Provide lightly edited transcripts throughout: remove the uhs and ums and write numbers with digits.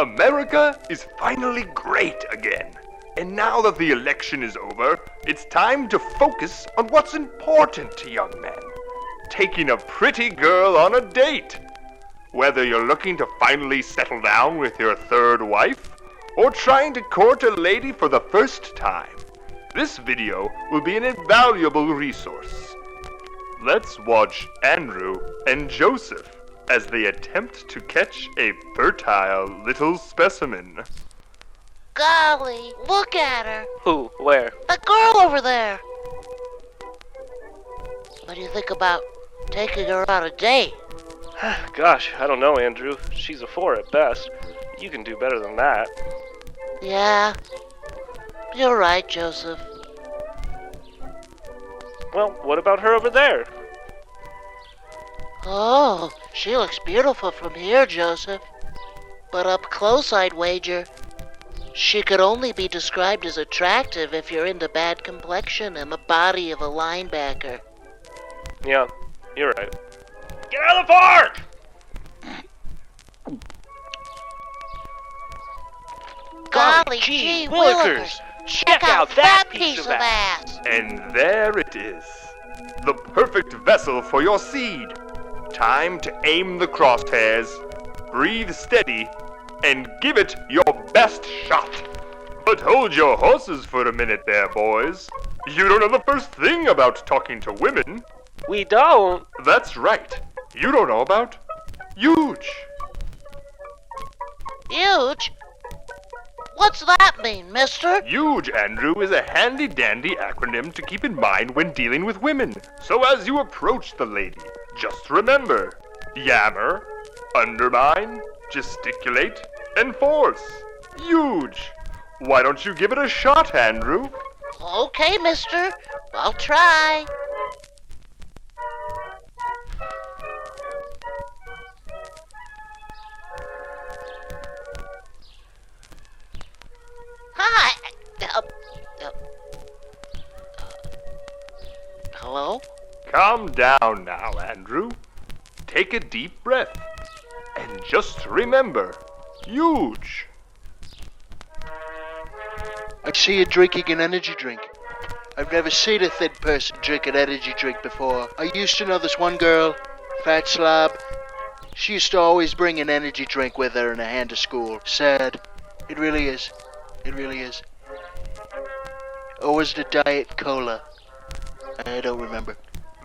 America is finally great again. And now that the election is over, it's time to focus on what's important to young men. Taking a pretty girl on a date. Whether you're looking to finally settle down with your third wife, or trying to court a lady for the first time, this video will be an invaluable resource. Let's watch Andrew and Joseph as they attempt to catch a fertile little specimen. Golly, look at her. Who? Where? The girl over there. What do you think about taking her on a date? Gosh, I don't know, Andrew. She's a 4 at best. You can do better than that. Yeah, you're right, Joseph. Well, what about her over there? Oh, she looks beautiful from here, Joseph. But up close, I'd wager she could only be described as attractive if you're into bad complexion and the body of a linebacker. Yeah, you're right. Get out of the park! Golly gee willikers! Check out that piece of ass! And there it is. The perfect vessel for your seed. Time to aim the crosshairs, breathe steady, and give it your best shot. But hold your horses for a minute there, boys. You don't know the first thing about talking to women. We don't. That's right. You don't know about huge. Huge? What's that mean, mister? Huge, Andrew, is a handy-dandy acronym to keep in mind when dealing with women. So as you approach the lady, just remember, yammer, undermine, gesticulate, and force. Huge. Why don't you give it a shot, Andrew? Okay, mister. I'll try. Hi. Hello? Calm down now, Andrew. Take a deep breath. And just remember, huge. I see you drinking an energy drink. I've never seen a thin person drink an energy drink before. I used to know this one girl, fat slob. She used to always bring an energy drink with her in a hand to school. Sad. It really is. It really is. Or was it Diet Cola? I don't remember.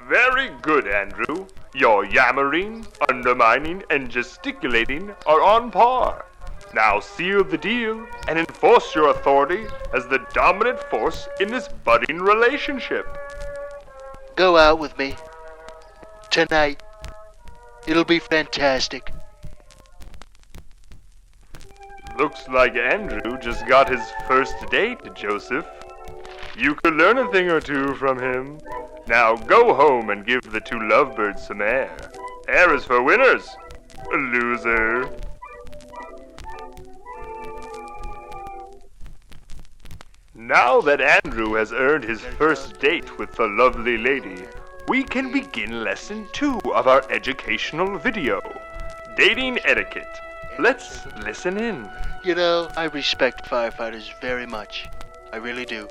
Very good, Andrew. Your yammering, undermining, and gesticulating are on par. Now seal the deal and enforce your authority as the dominant force in this budding relationship. Go out with me. Tonight. It'll be fantastic. Looks like Andrew just got his first date, Joseph. You could learn a thing or two from him. Now go home and give the two lovebirds some air. Air is for winners, loser. Now that Andrew has earned his first date with the lovely lady, we can begin lesson 2 of our educational video, Dating Etiquette. Let's listen in. You know, I respect firefighters very much. I really do.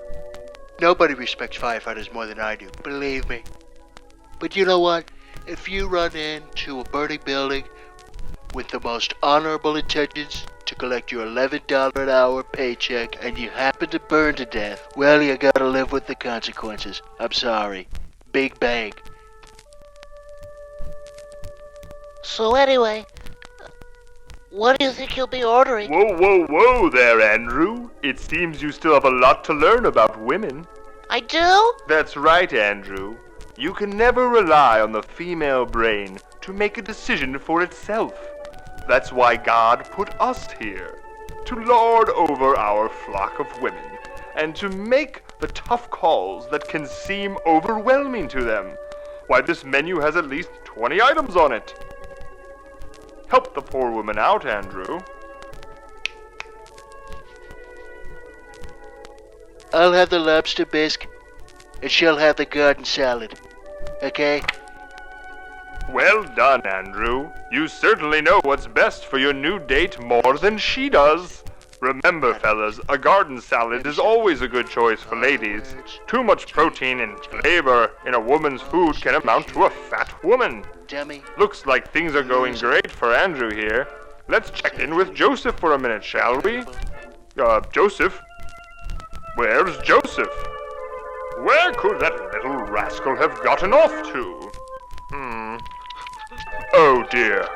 Nobody respects firefighters more than I do, believe me. But you know what? If you run into a burning building with the most honorable intentions to collect your $11 an hour paycheck and you happen to burn to death, well, you gotta live with the consequences. I'm sorry. Big bang. So anyway, what do you think you'll be ordering? Whoa there, Andrew. It seems you still have a lot to learn about women. I do? That's right, Andrew. You can never rely on the female brain to make a decision for itself. That's why God put us here, to lord over our flock of women, and to make the tough calls that can seem overwhelming to them. Why, this menu has at least 20 items on it. Help the poor woman out, Andrew. I'll have the lobster bisque, and she'll have the garden salad. Okay? Well done, Andrew. You certainly know what's best for your new date more than she does. Remember, fellas, a garden salad is always a good choice for ladies. Too much protein and flavor in a woman's food can amount to a fat woman. Demi. Looks like things are going great for Andrew here. Let's check in with Joseph for a minute, shall we? Joseph? Where's Joseph? Where could that little rascal have gotten off to? Oh dear.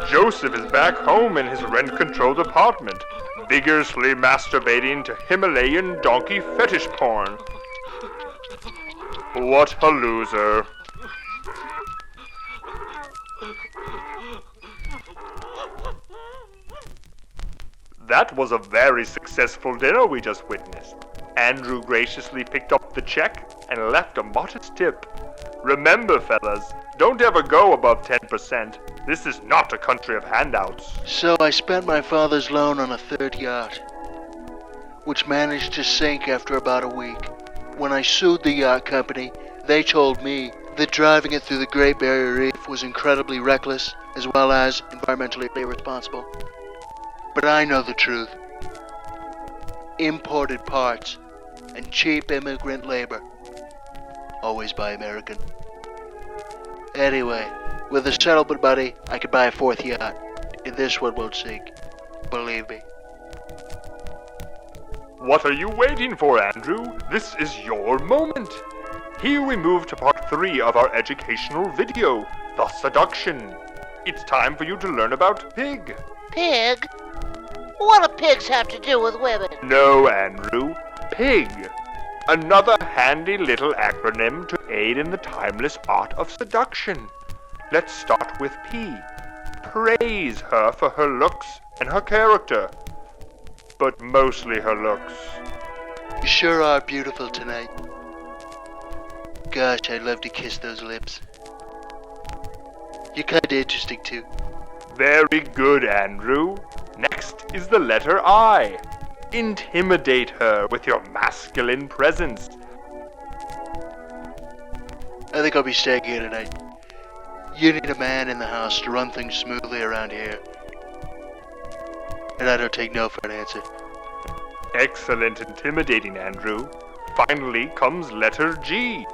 Joseph is back home in his rent-controlled apartment, vigorously masturbating to Himalayan donkey fetish porn. What a loser. That was a very successful dinner we just witnessed. Andrew graciously picked up the check and left a modest tip. Remember, fellas, don't ever go above 10%. This is not a country of handouts. So I spent my father's loan on a third yacht, which managed to sink after about a week. When I sued the yacht company, they told me that driving it through the Great Barrier Reef was incredibly reckless as well as environmentally irresponsible. But I know the truth. Imported parts and cheap immigrant labor. Always buy American. Anyway, with a settlement money, I could buy a fourth yacht, and this one won't sink. Believe me. What are you waiting for, Andrew? This is your moment. Here we move to part 3 of our educational video, The Seduction. It's time for you to learn about Pig. Pig? What do pigs have to do with women? No, Andrew. Pig. Another handy little acronym to aid in the timeless art of seduction. Let's start with P. Praise her for her looks and her character. But mostly her looks. You sure are beautiful tonight. Gosh, I'd love to kiss those lips. You're kinda interesting too. Very good, Andrew. Next is the letter I. Intimidate her with your masculine presence. I think I'll be staying here tonight. You need a man in the house to run things smoothly around here. And I don't take no for an answer. Excellent intimidating, Andrew. Finally comes letter G.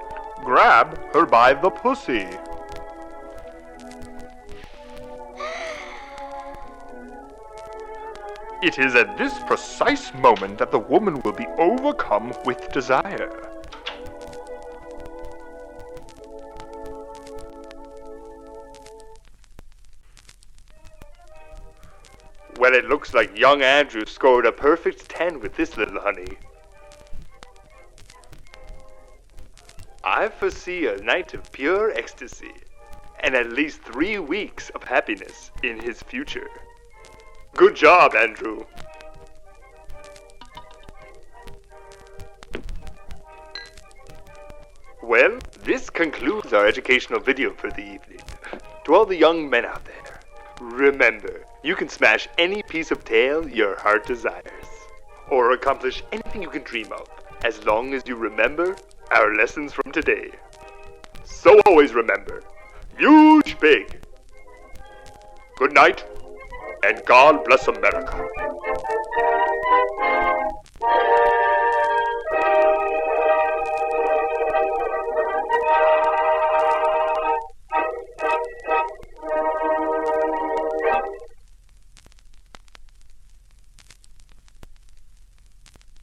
Grab her by the pussy. It is at this precise moment that the woman will be overcome with desire. Well, it looks like young Andrew scored a perfect 10 with this little honey. I foresee a night of pure ecstasy, and at least 3 weeks of happiness in his future. Good job, Andrew. Well, this concludes our educational video for the evening. To all the young men out there, remember, you can smash any piece of tail your heart desires, or accomplish anything you can dream of, as long as you remember our lessons from today. So always remember, huge pig. Good night, and God bless America.